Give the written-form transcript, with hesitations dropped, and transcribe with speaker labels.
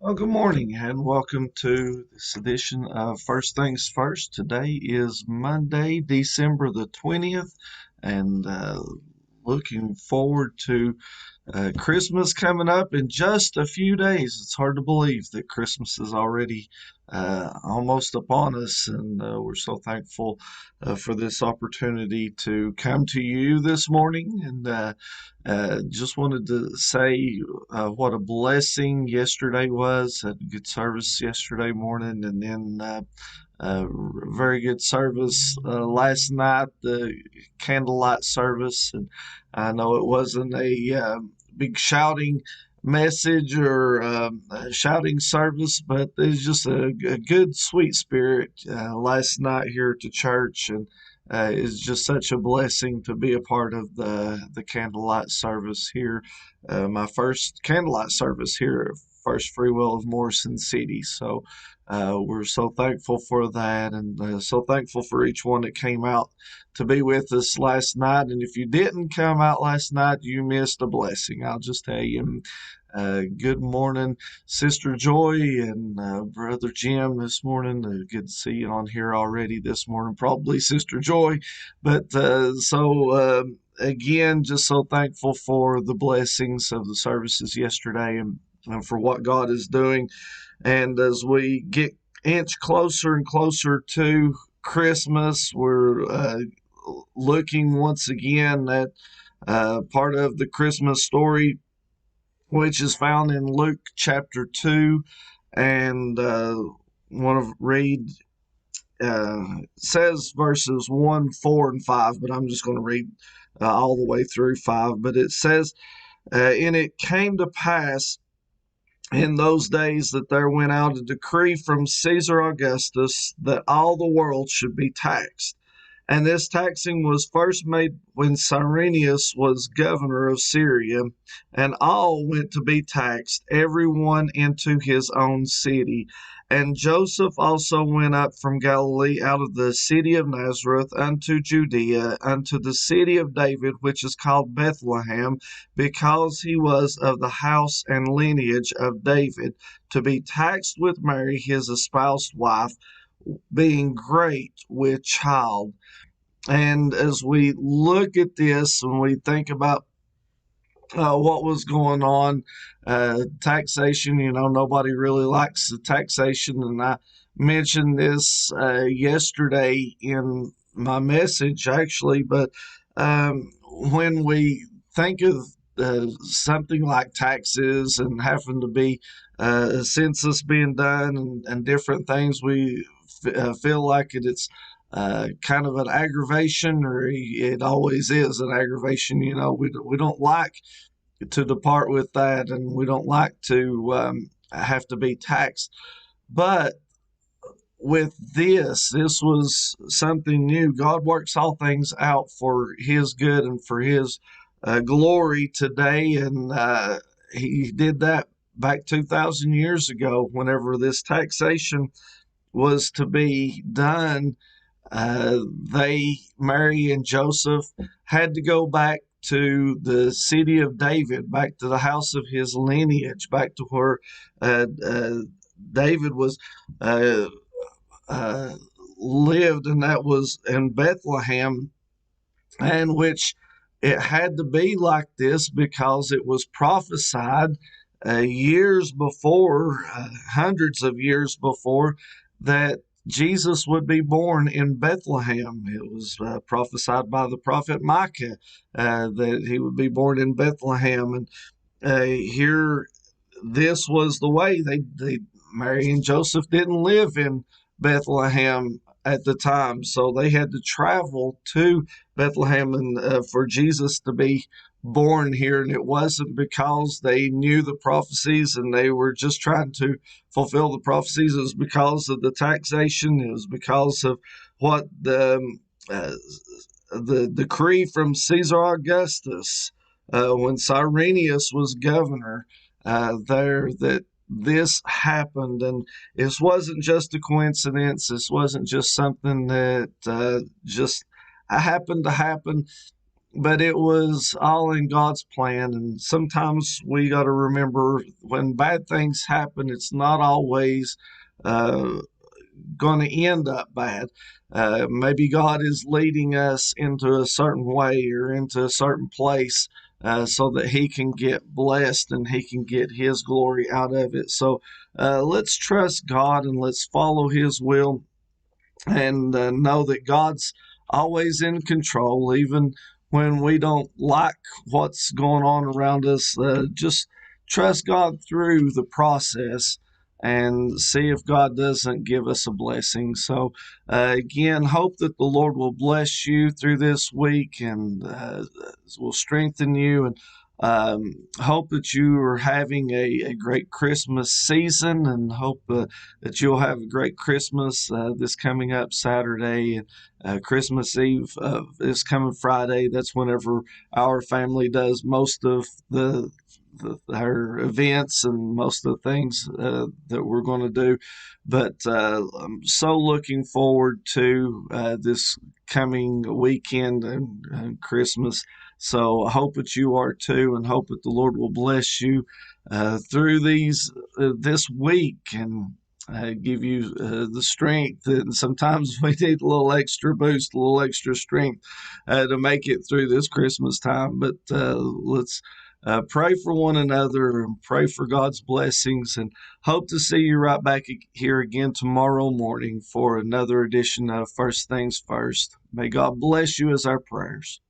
Speaker 1: Well, good morning and welcome to this edition of First Things First. Today is Monday, December the 20th, and looking forward to Christmas coming up in just a few days. It's hard to believe that Christmas is already almost upon us, and we're so thankful for this opportunity to come to you this morning. And just wanted to say what a blessing yesterday was. Had a good service yesterday morning, and then very good service last night, the candlelight service. And I know it wasn't a big shouting message or a shouting service, but there's just a good, sweet spirit last night here at the church. And it's just such a blessing to be a part of the candlelight service here. My first candlelight service here at First Free Will of Morrison City. So we're so thankful for that, and so thankful for each one that came out to be with us last night. And if you didn't come out last night, you missed a blessing. I'll just tell you. Good morning, Sister Joy and Brother Jim this morning. Good to see you on here already this morning, probably Sister Joy. But again, just so thankful for the blessings of the services yesterday and for what God is doing. And as we get inch closer and closer to Christmas, we're looking once again at part of the Christmas story, which is found in Luke chapter 2. And want to read, says verses 1, 4, and 5, but I'm just going to read all the way through 5. But it says, and it came to pass in those days that there went out a decree from Caesar Augustus that all the world should be taxed. And this taxing was first made when Cyrenius was governor of Syria, and all went to be taxed, every one into his own city. And Joseph also went up from Galilee out of the city of Nazareth unto Judea, unto the city of David, which is called Bethlehem, because he was of the house and lineage of David, to be taxed with Mary his espoused wife, being great with child. And as we look at this and we think about what was going on, taxation, nobody really likes the taxation. And I mentioned this yesterday in my message, actually. But when we think of something like taxes and having to be a census being done and different things, we feel like it's kind of an aggravation, or it always is an aggravation. We don't like to depart with that, and we don't like to have to be taxed. But with this was something new. God works all things out for His good and for His glory today, and He did that back 2,000 years ago whenever this taxation was to be done. Mary and Joseph, had to go back to the city of David, back to the house of his lineage, back to where David was uh, lived, and that was in Bethlehem, and which it had to be like this because it was prophesied years before, hundreds of years before, that Jesus would be born in Bethlehem. It was prophesied by the prophet Micah that he would be born in Bethlehem. And here, this was the way. Mary and Joseph didn't live in Bethlehem at the time, so they had to travel to Bethlehem and for Jesus to be born here. And it wasn't because they knew the prophecies and they were just trying to fulfill the prophecies. It was because of the taxation. It was because of what the decree from Caesar Augustus when Cyrenius was governor there, that this happened. And this wasn't just a coincidence. This wasn't just something that just happened to happen. but it was all in God's plan. And sometimes we got to remember when bad things happen, it's not always uh, going to end up bad. Maybe God is leading us into a certain way or into a certain place so that He can get blessed and He can get His glory out of it. So let's trust God and let's follow His will and know that God's always in control, even when we don't like what's going on around us. Just trust God through the process and see if God doesn't give us a blessing. So, again, hope that the Lord will bless you through this week and will strengthen you. And hope that you are having a great Christmas season and hope that you'll have a great Christmas this coming up Saturday and Christmas Eve this coming Friday. That's whenever our family does most of our events and most of the things that we're going to do. But I'm so looking forward to this coming weekend and Christmas. So I hope that you are too, and hope that the Lord will bless you through this week and give you the strength. And sometimes we need a little extra boost, a little extra strength to make it through this Christmas time. But let's pray for one another and pray for God's blessings and hope to see you right back here again tomorrow morning for another edition of First Things First. May God bless you as our prayers.